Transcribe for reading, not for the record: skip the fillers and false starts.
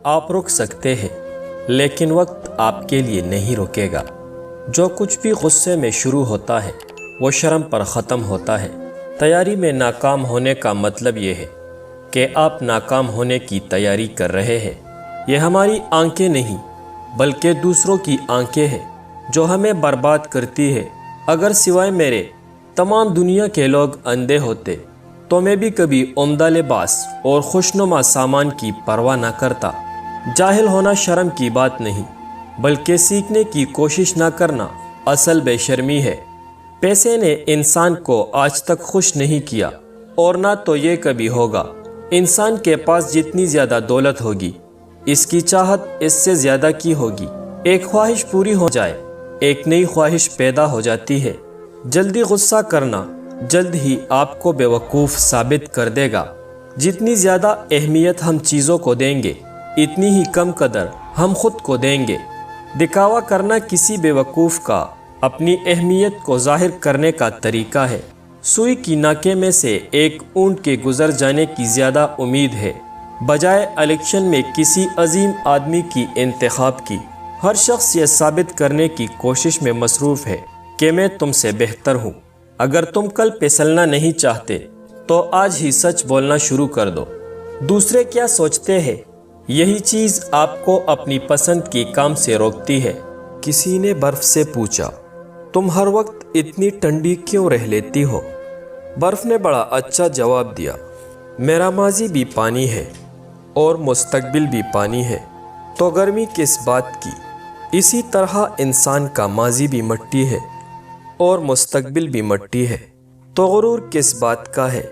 آپ رک سکتے ہیں لیکن وقت آپ کے لیے نہیں رکے گا۔ جو کچھ بھی غصے میں شروع ہوتا ہے وہ شرم پر ختم ہوتا ہے۔ تیاری میں ناکام ہونے کا مطلب یہ ہے کہ آپ ناکام ہونے کی تیاری کر رہے ہیں۔ یہ ہماری آنکھیں نہیں بلکہ دوسروں کی آنکھیں ہیں جو ہمیں برباد کرتی ہے۔ اگر سوائے میرے تمام دنیا کے لوگ اندھے ہوتے تو میں بھی کبھی عمدہ لباس اور خوشنما سامان کی پرواہ نہ کرتا۔ جاہل ہونا شرم کی بات نہیں بلکہ سیکھنے کی کوشش نہ کرنا اصل بے شرمی ہے۔ پیسے نے انسان کو آج تک خوش نہیں کیا اور نہ تو یہ کبھی ہوگا۔ انسان کے پاس جتنی زیادہ دولت ہوگی اس کی چاہت اس سے زیادہ کی ہوگی۔ ایک خواہش پوری ہو جائے ایک نئی خواہش پیدا ہو جاتی ہے۔ جلدی غصہ کرنا جلد ہی آپ کو بیوقوف ثابت کر دے گا۔ جتنی زیادہ اہمیت ہم چیزوں کو دیں گے اتنی ہی کم قدر ہم خود کو دیں گے۔ دکھاوا کرنا کسی بیوقوف کا اپنی اہمیت کو ظاہر کرنے کا طریقہ ہے۔ سوئی کی ناکے میں سے ایک اونٹ کے گزر جانے کی زیادہ امید ہے بجائے الیکشن میں کسی عظیم آدمی کی انتخاب کی۔ ہر شخص یہ ثابت کرنے کی کوشش میں مصروف ہے کہ میں تم سے بہتر ہوں۔ اگر تم کل پھسلنا نہیں چاہتے تو آج ہی سچ بولنا شروع کر دو۔ دوسرے کیا سوچتے ہیں یہی چیز آپ کو اپنی پسند کی کام سے روکتی ہے۔ کسی نے برف سے پوچھا تم ہر وقت اتنی ٹھنڈی کیوں رہ لیتی ہو؟ برف نے بڑا اچھا جواب دیا، میرا ماضی بھی پانی ہے اور مستقبل بھی پانی ہے، تو گرمی کس بات کی؟ اسی طرح انسان کا ماضی بھی مٹی ہے اور مستقبل بھی مٹی ہے، تو غرور کس بات کا ہے؟